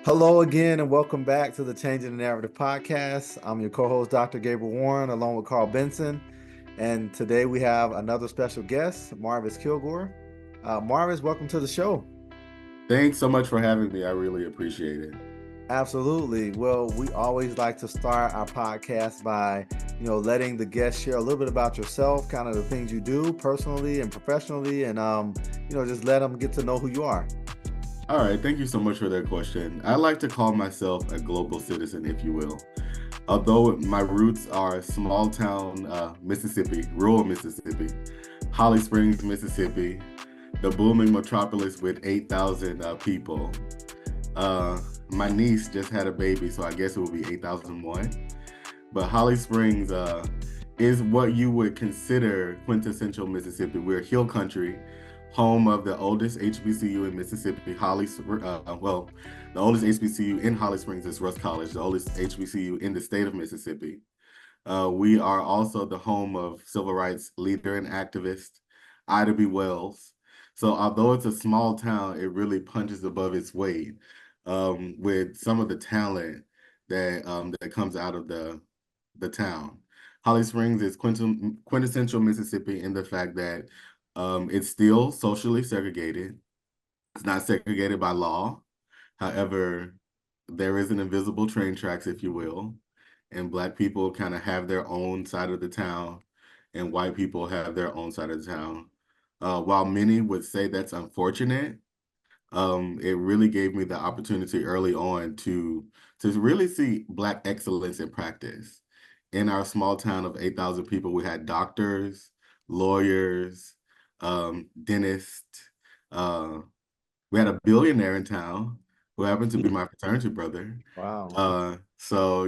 Hello again, and welcome back to the Changing the Narrative podcast. I'm your co-host, Dr. Gabriel Warren, along with Carl Benson. And today we have another special guest, Marvis Kilgore. Marvis, welcome to the show. Thanks so much for having me. I really appreciate it. Absolutely. Well, we always like to start our podcast by, letting the guests share a little bit about yourself, kind of the things you do personally and professionally, and just let them get to know who you are. All right, thank you so much for that question. I like to call myself a global citizen, if you will. Although my roots are small town Mississippi, rural Mississippi, Holly Springs, Mississippi, the booming metropolis with 8,000 people. My niece just had a baby, so I guess it will be 8,001. But Holly Springs is what you would consider quintessential Mississippi. We're hill country, home of the oldest HBCU in Mississippi, the oldest HBCU in Holly Springs is Rusk College, the oldest HBCU in the state of Mississippi. We are also the home of civil rights leader and activist Ida B. Wells. So although it's a small town, it really punches above its weight with some of the talent that comes out of the town. Holly Springs is quintessential Mississippi in the fact that it's still socially segregated. It's not segregated by law. However, there is an invisible train tracks, if you will, and Black people kind of have their own side of the town, and white people have their own side of the town. While many would say that's unfortunate, it really gave me the opportunity early on to really see Black excellence in practice. In our small town of 8,000 people, we had doctors, lawyers, dentists. We had a billionaire in town who happened to be my fraternity brother. Wow. So,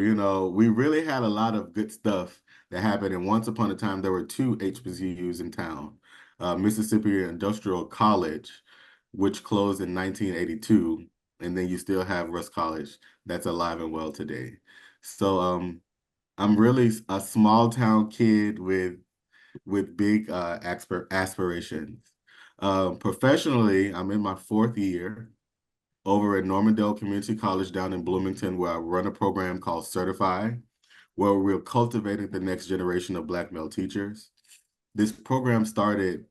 we really had a lot of good stuff that happened. And once upon a time, there were two HBCUs in town, Mississippi Industrial College, which closed in 1982. And then you still have Rusk College that's alive and well today. So I'm really a small town kid with big aspirations. Professionally, I'm in my fourth year over at Normandale Community College down in Bloomington, where I run a program called Sirtify, where we're cultivating the next generation of Black male teachers. This program started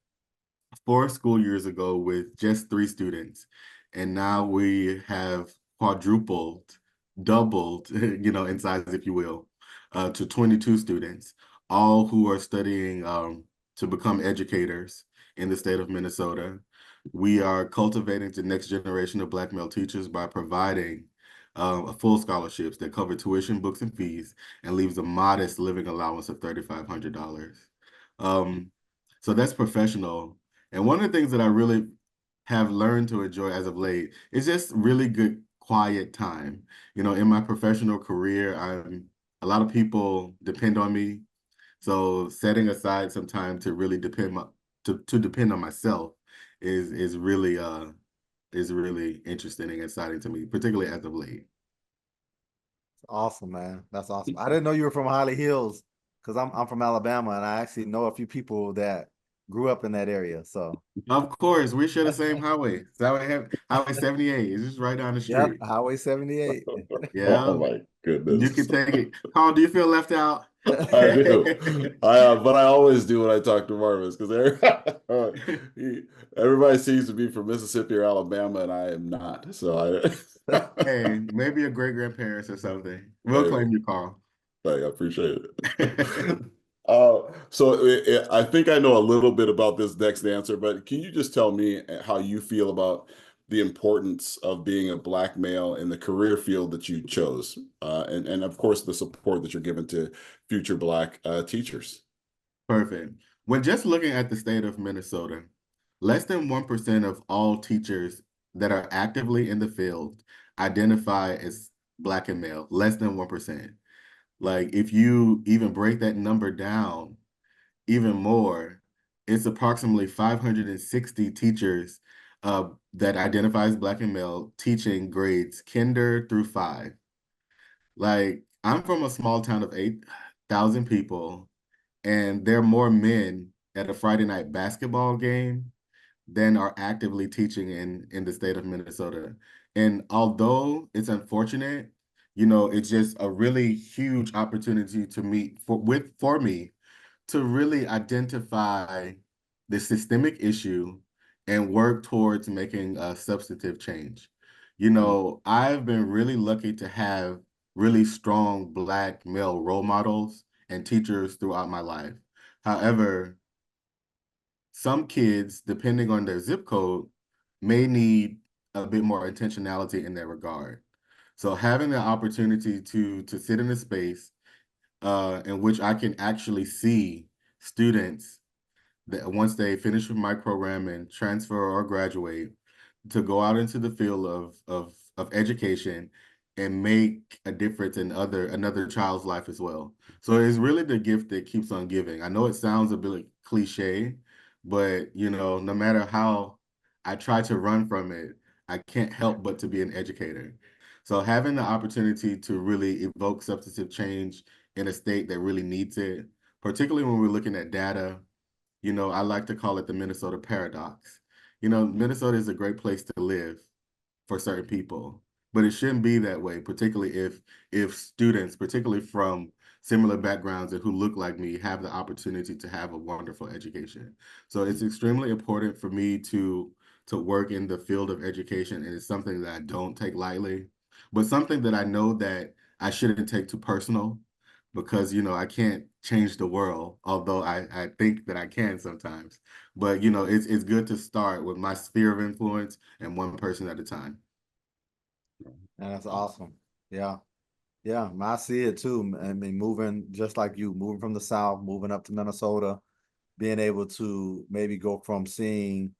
4 school years ago with just 3 students, and now we have quadrupled, doubled, in size, if you will, to 22 students, all who are studying to become educators in the state of Minnesota. We are cultivating the next generation of Black male teachers by providing full scholarships that cover tuition, books, and fees, and leaves a modest living allowance of $3,500. So that's professional. And one of the things that I really have learned to enjoy as of late is just really good quiet time. In my professional career, a lot of people depend on me. So setting aside some time to really depend on myself is really interesting and exciting to me, particularly as of late. Awesome, man. That's awesome. I didn't know you were from Holly Hills because I'm from Alabama, and I actually know a few people that grew up in that area. So, Of course, we share the same highway. So Highway 78. It's just right down the yep, street. Highway 78. Yeah, Oh my you goodness. can take it. Carl, do you feel left out? I do. But I always do when I talk to Marvis because everybody seems to be from Mississippi or Alabama, and I am not. So Hey, maybe your great grandparents or something. We'll maybe. claim you, Carl. I appreciate it. I think I know a little bit about this next answer, but can you just tell me how you feel about the importance of being a Black male in the career field that you chose, and of course the support that you're given to future Black teachers? Perfect. When just looking at the state of Minnesota, less than 1% of all teachers that are actively in the field identify as Black and male, less than 1%. Like, if you even break that number down even more, it's approximately 560 teachers that identify as Black and male teaching grades kinder through 5. Like, I'm from a small town of 8,000 people, and there are more men at a Friday night basketball game than are actively teaching in the state of Minnesota. And although it's unfortunate, it's just a really huge opportunity to meet for me to really identify the systemic issue and work towards making a substantive change. I've been really lucky to have really strong Black male role models and teachers throughout my life. However, some kids, depending on their zip code, may need a bit more intentionality in that regard. So having the opportunity to sit in a space in which I can actually see students that once they finish with my program and transfer or graduate, to go out into the field of education and make a difference in another child's life as well. So it's really the gift that keeps on giving. I know it sounds a bit cliche, but no matter how I try to run from it, I can't help but to be an educator. So having the opportunity to really evoke substantive change in a state that really needs it, particularly when we're looking at data, I like to call it the Minnesota paradox. Minnesota is a great place to live for certain people, but it shouldn't be that way, particularly if students, particularly from similar backgrounds and who look like me, have the opportunity to have a wonderful education. So it's extremely important for me to work in the field of education, and it's something that I don't take lightly, but something that I know that I shouldn't take too personal because I can't change the world, although I think that I can sometimes. But it's good to start with my sphere of influence and one person at a time. And that's awesome. Yeah. Yeah, I see it too. I mean, moving just like you, moving from the South, moving up to Minnesota, being able to maybe go from seeing,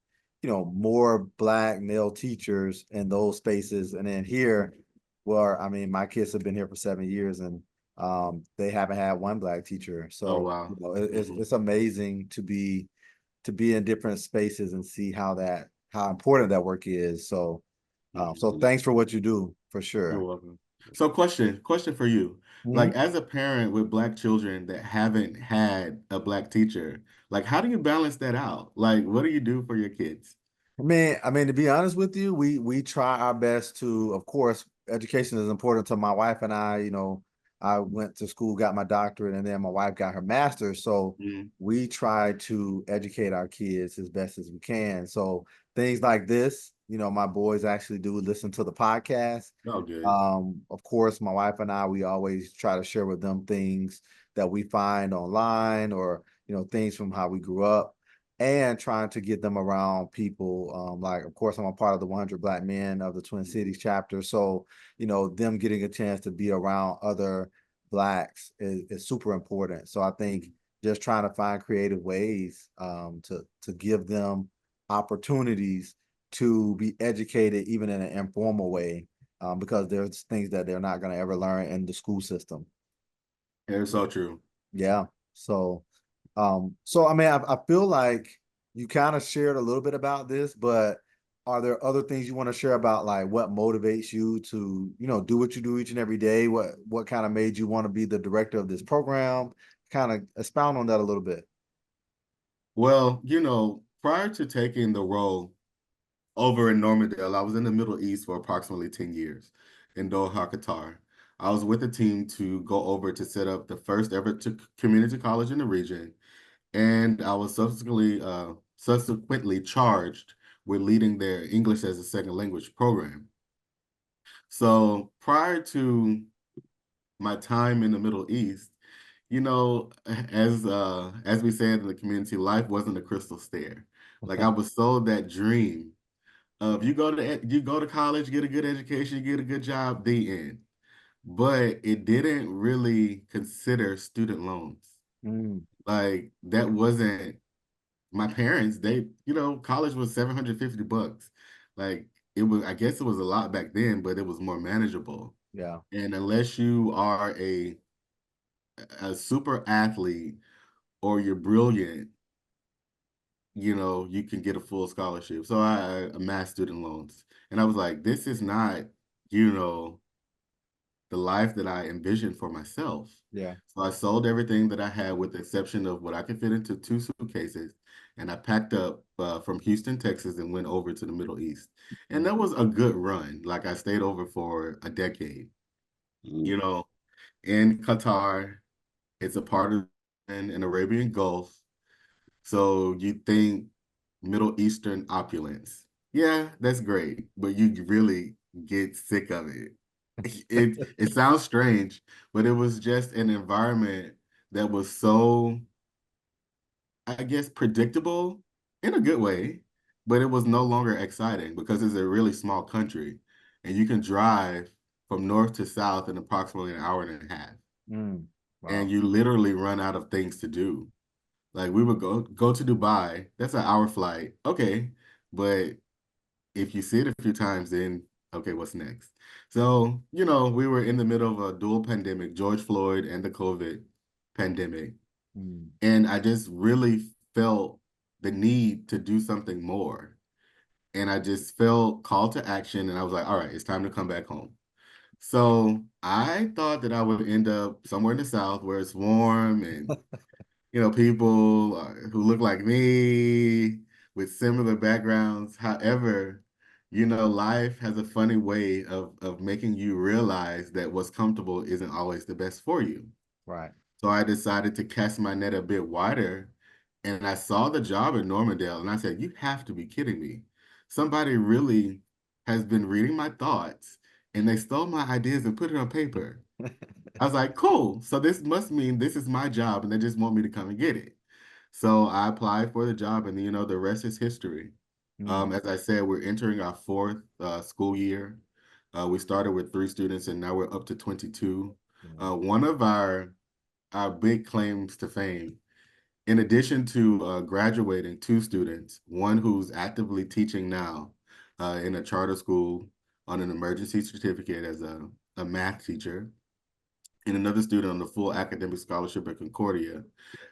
more Black male teachers in those spaces, and then here, where I mean, my kids have been here for 7 years, and they haven't had one Black teacher. Oh, So, wow. it's amazing to be in different spaces and see how important that work is. So, so thanks for what you do for You're sure. welcome. So question for you. Mhm. Like as a parent with Black children that haven't had a Black teacher, like how do you balance that out? Like what do you do for your kids? To be honest with you, we try our best to, of course, education is important to my wife and I. I went to school, got my doctorate, and then my wife got her master's. So Mhm. we try to educate our kids as best as we can. So things like this, my boys actually do listen to the podcast. Oh, good. Of course, my wife and I, we always try to share with them things that we find online or, things from how we grew up and trying to get them around people. Like, of course, I'm a part of the 100 Black Men of the Twin Cities chapter. So, them getting a chance to be around other Blacks is super important. So I think just trying to find creative ways to give them opportunities to be educated, even in an informal way, because there's things that they're not going to ever learn in the school system. It's so true. Yeah. So I mean, I feel like you kind of shared a little bit about this, but are there other things you want to share about, like what motivates you to, do what you do each and every day? What kind of made you want to be the director of this program? Kind of expound on that a little bit. Well, prior to taking the role over in Normandale, I was in the Middle East for approximately 10 years in Doha, Qatar. I was with a team to go over to set up the first ever community college in the region, and I was subsequently charged with leading their English as a second language program. So prior to my time in the Middle East, as we said in the community, life wasn't a crystal stair. Like I was sold that dream of you go to college, get a good education, get a good job, the end. But it didn't really consider student loans. Mm, Like that wasn't my parents, college was $750. Like I guess it was a lot back then, but it was more manageable. yeah. And unless you are a super athlete or you're brilliant, you can get a full scholarship. So I amassed student loans. And I was like, this is not, you know, the life that I envisioned for myself. Yeah. So I sold everything that I had with the exception of what I could fit into 2 suitcases. And I packed up from Houston, Texas, and went over to the Middle East. And Mm. that was a good run. Like I stayed over for a decade, Mm. you know, in Qatar. It's a part of an Arabian Gulf. So you think Middle Eastern opulence. Yeah, that's great, but you really get sick of it. It sounds strange, but it was just an environment that was so, I guess, predictable in a good way, but it was no longer exciting because it's a really small country and you can drive from north to south in approximately an hour and a half. Mm. And Wow. you literally run out of things to do. Like we would go to Dubai. That's an hour flight. Okay. But if you see it a few times, then okay, what's next? So, we were in the middle of a dual pandemic, George Floyd and the COVID pandemic. Mm. And I just really felt the need to do something more. And I just felt called to action and I was like, all right, it's time to come back home. So I thought that I would end up somewhere in the South where it's warm and people who look like me with similar backgrounds. However, life has a funny way of making you realize that what's comfortable isn't always the best for you. Right. So I decided to cast my net a bit wider, and I saw the job in Normandale, and I said, "You have to be kidding me. Somebody really has been reading my thoughts, and they stole my ideas and put it on paper." I was like, cool. So this must mean this is my job and they just want me to come and get it. So I applied for the job and the rest is history. Mm. As I said, we're entering our fourth school year. We started with 3 students and now we're up to 22. Yeah. One of our big claims to fame, in addition to graduating 2 students, one who's actively teaching now in a charter school on an emergency certificate as a math teacher, and another student on the full academic scholarship at Concordia.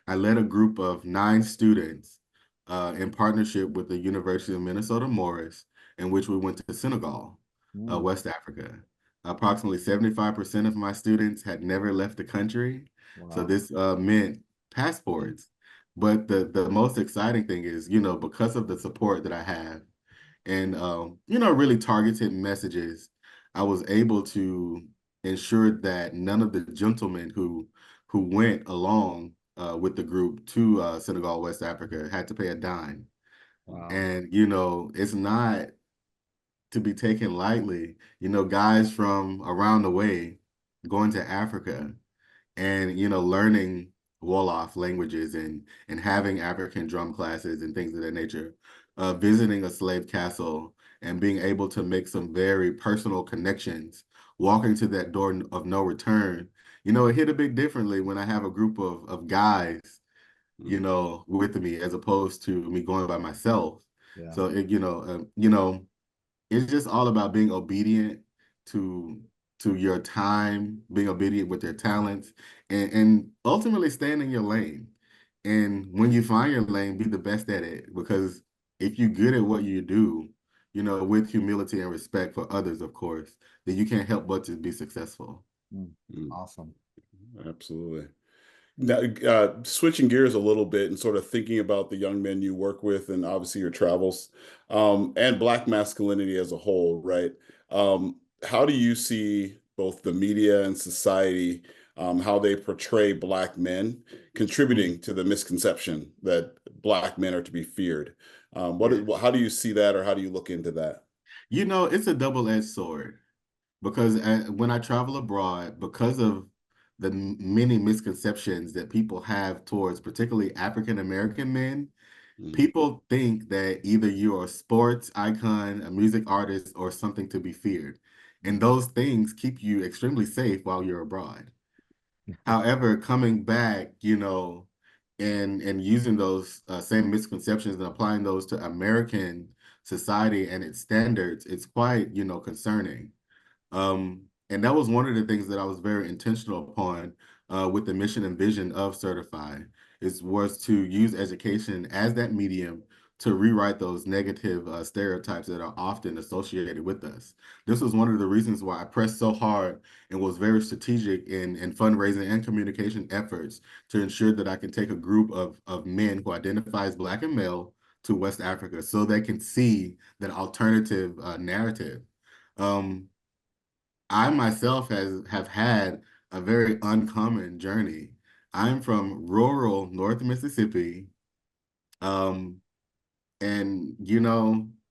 I led a group of 9 students in partnership with the University of Minnesota Morris, in which we went to Senegal, Mm. West Africa. Approximately 75% of my students had never left the country, so Wow. this meant passports. But the most exciting thing is, because of the support that I have and really targeted messages, I was able to ensure that none of the gentlemen who went along with the group to Senegal, West Africa, had to pay a dime. Wow. And it's not to be taken lightly. Guys from around the way going to Africa and learning Wolof languages and having African drum classes and things of that nature, visiting a slave castle and being able to make some very personal connections, walking to that door of no return. It hit a bit differently when I have a group of guys, with me as opposed to me going by myself. Yeah. So it's just all about being obedient to your time, being obedient with your talents, and ultimately staying in your lane. And when you find your lane, be the best at it. Because if you're good at what you do, with humility and respect for others, of course, then you can't help but to be successful. Mm. Mm. Awesome. Absolutely. Now, switching gears a little bit and sort of thinking about the young men you work with and obviously your travels, and Black masculinity as a whole, right? How do you see both the media and society, how they portray Black men Mm. contributing to the misconception that Black men are to be feared? Yeah. How do you see that, or how do you look into that? It's a double-edged sword. Because when I travel abroad, because of the many misconceptions that people have towards particularly African American men, Mm, people think that either you're a sports icon, a music artist, or something to be feared. And Mm. those things keep you extremely safe while you're abroad. However, coming back, and using those same misconceptions and applying those to American society and its standards, it's quite, concerning. And that was one of the things that I was very intentional upon with the mission and vision of Sirtify, was to use education as that medium to rewrite those negative stereotypes that are often associated with us. This was one of the reasons why I pressed so hard and was very strategic in fundraising and communication efforts to ensure that I can take a group of men who identify as Black and male to West Africa so they can see that alternative narrative. Um, I myself have had a very uncommon journey. I'm from rural North Mississippi. Um, and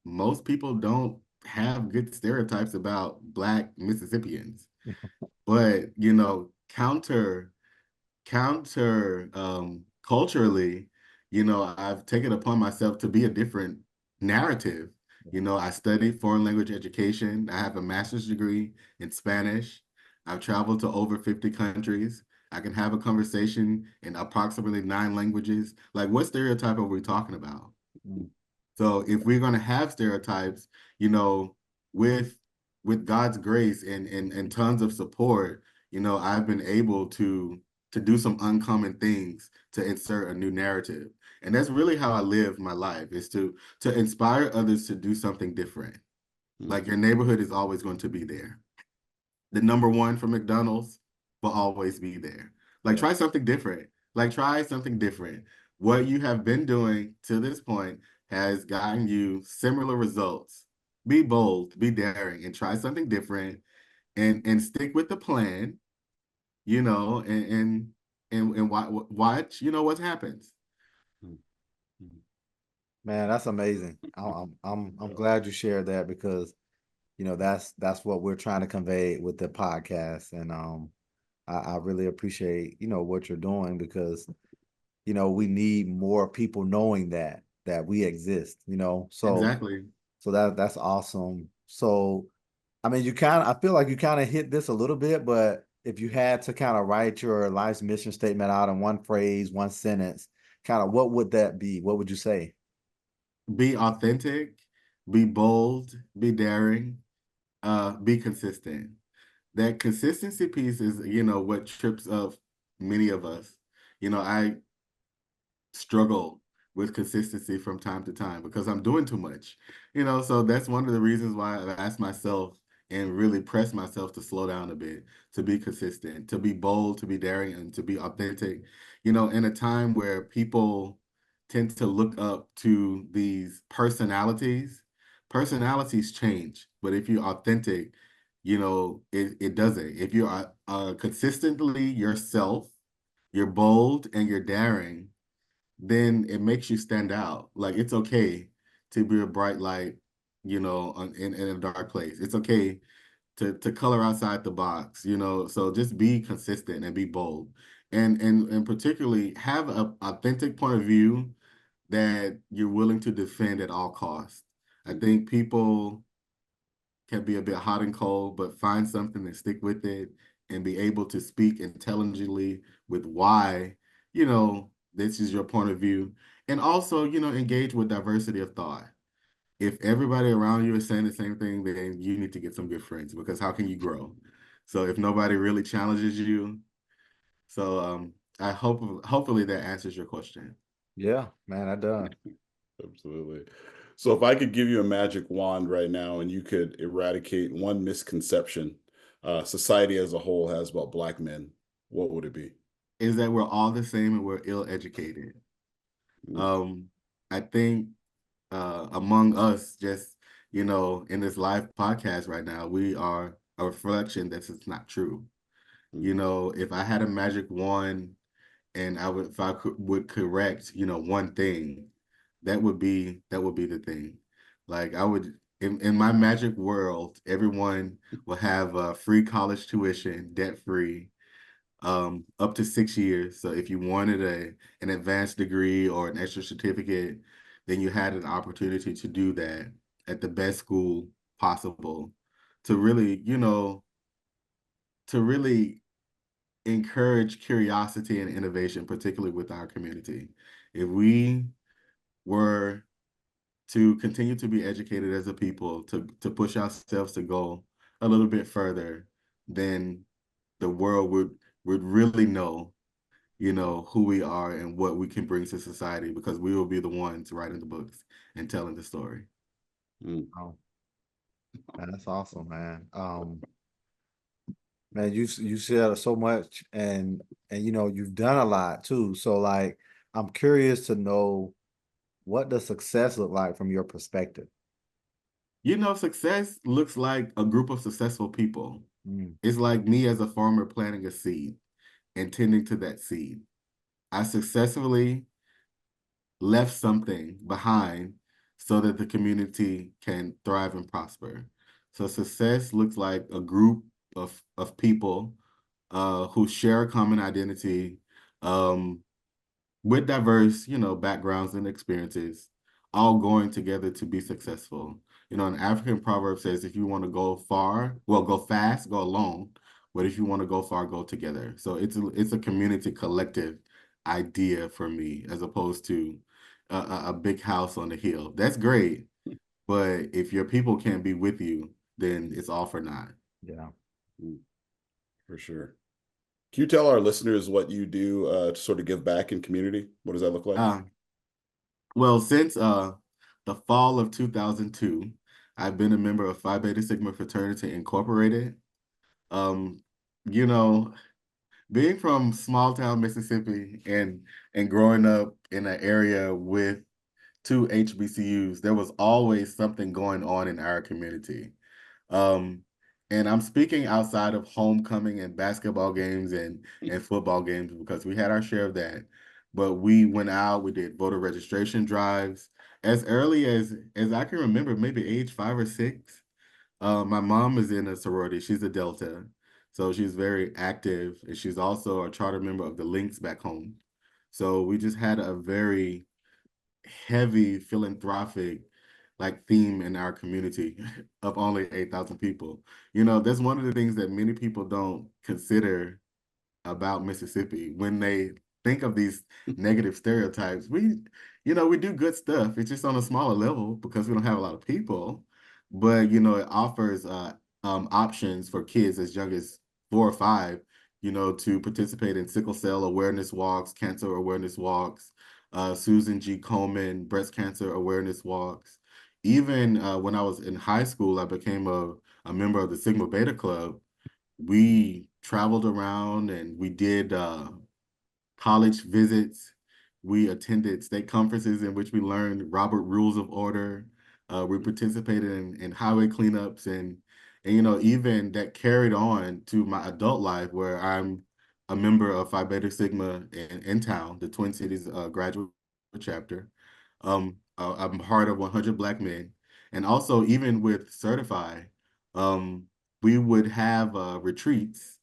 most people don't have good stereotypes about Black Mississippians. But, counter culturally, I've taken upon myself to be a different narrative. I studied foreign language education. I have a master's degree in Spanish. I've traveled to over 50 countries. I can have a conversation in approximately 9 languages. Like, what stereotype are we talking about? Mm. So if we're going to have stereotypes, you know, with with God's grace and tons of support, I've been able to do some uncommon things to insert a new narrative. And that's really how I live my life, is to inspire others to do something different. Like, your neighborhood is always going to be there. The number one for McDonald's will always be there. Like, Yeah. try something different. Like, try something different. What you have been doing to this point has gotten you similar results. Be bold, be daring, and try something different, and stick with the plan, and watch, what happens. Man, that's amazing. I'm glad you shared that because that's what we're trying to convey with the podcast. And I really appreciate what you're doing because we need more people knowing that we exist, so Exactly. that's awesome. So I mean, I feel like you kind of hit this a little bit, but if you had to kind of write your life's mission statement out in one phrase, one sentence, kind of what would that be? What would you say? Be authentic, be bold, be daring, be consistent. That consistency piece is, what trips up many of us. I struggle with consistency from time to time because I'm doing too much. So that's one of the reasons why I've asked myself and really press myself to slow down a bit, to be consistent, to be bold, to be daring, and to be authentic. In a time where people tend to look up to these personalities change. But if you're authentic, it doesn't. If you are consistently yourself, you're bold and you're daring, then it makes you stand out. Like, it's okay to be a bright light, in a dark place. It's okay to color outside the box, So just be consistent and be bold. And particularly have an authentic point of view that you're willing to defend at all costs. I think people can be a bit hot and cold, but find something and stick with it and be able to speak intelligently with why, this is your point of view. And also, engage with diversity of thought. If everybody around you is saying the same thing, then you need to get some good friends, because how can you grow? So if nobody really challenges you, I hopefully that answers your question. Yeah, man, I done. Absolutely. So if I could give you a magic wand right now and you could eradicate one misconception society as a whole has about Black men, what would it be? Is that we're all the same and we're ill-educated. Mm, Um, I think among us, just, in this live podcast right now, we are a reflection that it's not true. mm, If I had a magic wand and if I would correct, one thing, that would be the thing. Like, I would, in my magic world, everyone will have free college tuition, debt free, up to 6 years. So if you wanted an advanced degree or an extra certificate, then you had an opportunity to do that at the best school possible, to really, to really encourage curiosity and innovation, particularly with our community. If we were to continue to be educated as a people, to push ourselves to go a little bit further, then the world would really know who we are and what we can bring to society, because we will be the ones writing the books and telling the story. Mm. Oh, man, that's awesome, man. Man, you said so much, and you've done a lot too. So like, I'm curious to know, what does success look like from your perspective? Success looks like a group of successful people. Mm, It's like me as a farmer planting a seed and tending to that seed. I successfully left something behind so that the community can thrive and prosper. So success looks like a group of people who share a common identity, um, with diverse, backgrounds and experiences, all going together to be successful. An African proverb says, if you want to go far, well, go fast, go alone. But if you want to go far, go together. So it's a community collective idea for me, as opposed to a big house on the hill. That's great, but if your people can't be with you, then it's all for naught. yeah. Mm. For sure. Can you tell our listeners what you do to sort of give back in community? What does that look like? Uh, well, since the fall of 2002, I've been a member of Phi Beta Sigma Fraternity Incorporated. Um, you know, being from small town Mississippi and growing up in an area with two HBCUs, there was always something going on in our community. Um, and I'm speaking outside of homecoming and basketball games and football games, because we had our share of that. But we went out, we did voter registration drives as early as I can remember, maybe age 5 or 6. My mom is in a sorority. She's a Delta. So she's very active, and she's also a charter member of the Lynx back home. So we just had a very heavy philanthropic like theme in our community of only 8,000 people. That's one of the things that many people don't consider about Mississippi when they think of these negative stereotypes. We do good stuff. It's just on a smaller level because we don't have a lot of people. But it offers options for kids as young as 4 or 5, to participate in sickle cell awareness walks, cancer awareness walks, Susan G. Komen breast cancer awareness walks. Even when I was in high school, I became a member of the Sigma Beta Club. We traveled around and we did college visits. We attended state conferences in which we learned Robert Rules of Order. We participated in highway cleanups, and even that carried on to my adult life, where I'm a member of Phi Beta Sigma in town, the Twin Cities graduate chapter. I'm part of 100 Black Men, and also even with Sirtify, um, we would have retreats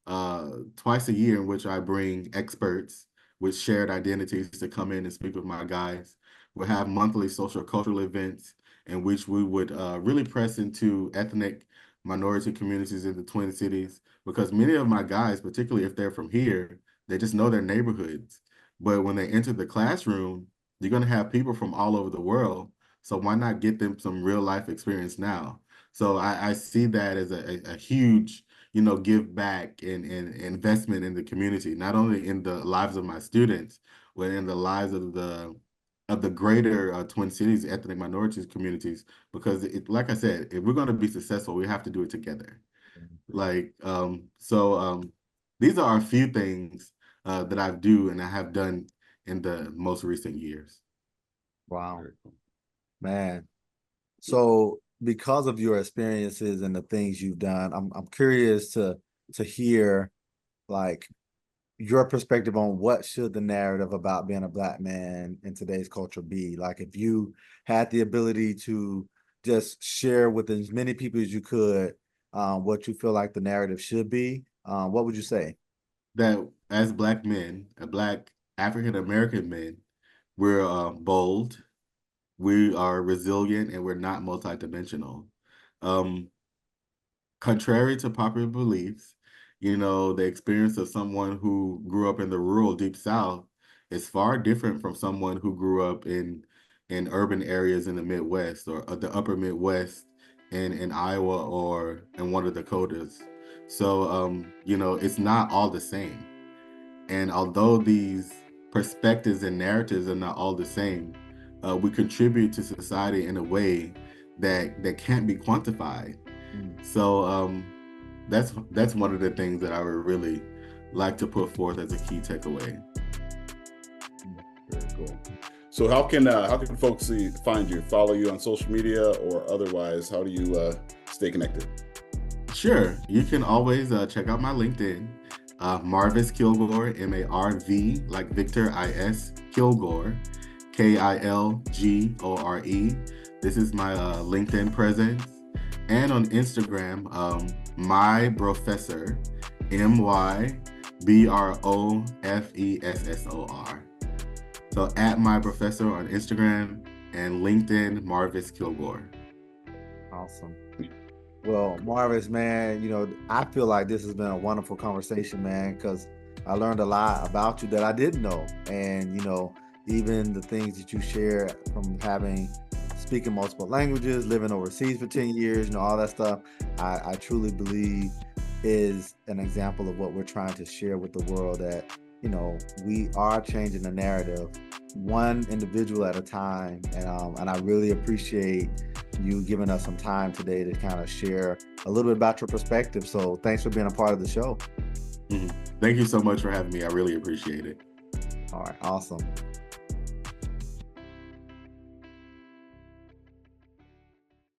twice a year in which I bring experts with shared identities to come in and speak with my guys. We'll have monthly social cultural events in which we would really press into ethnic minority communities in the Twin Cities, because many of my guys, particularly if they're from here, they just know their neighborhoods. But when they enter the classroom, you're going to have people from all over the world. So why not get them some real life experience now? So I see that as a huge give back and investment in the community, not only in the lives of my students, but in the lives of the greater Twin Cities ethnic minorities communities. Because like I said, if we're going to be successful, we have to do it together. These are a few things that I do and I have done in the most recent years. Wow, man. So because of your experiences and the things you've done, I'm curious to hear, like, your perspective on what should the narrative about being a Black man in today's culture be. Like, if you had the ability to just share with as many people as you could, what you feel like the narrative should be, what would you say? That as Black men, Black African American men, we're bold, we are resilient, and we're not multidimensional. Um, Contrary to popular beliefs, the experience of someone who grew up in the rural Deep South is far different from someone who grew up in urban areas in the Midwest, or the upper Midwest in Iowa or in one of the Dakotas. So, it's not all the same. And although these perspectives and narratives are not all the same, we contribute to society in a way that can't be quantified. So that's one of the things that I would really like to put forth as a key takeaway. Very cool. So how can folks find you, follow you on social media, or otherwise? How do you stay connected? Sure, you can always check out my LinkedIn, Marvis Kilgore, MARV, like Victor, IS, Kilgore, KILGORE. This is my LinkedIn presence. And on Instagram, my professor, MYBROFESSOR. So at my professor on Instagram, and LinkedIn, Marvis Kilgore. Awesome. Well, Marvis, man, I feel like this has been a wonderful conversation, man, because I learned a lot about you that I didn't know. And, even the things that you share from speaking multiple languages, living overseas for 10 years, all that stuff, I truly believe is an example of what we're trying to share with the world, that, we are changing the narrative one individual at a time. And I really appreciate you giving us some time today to kind of share a little bit about your perspective. So thanks for being a part of the show. Thank you so much for having me. I really appreciate it. All right, awesome.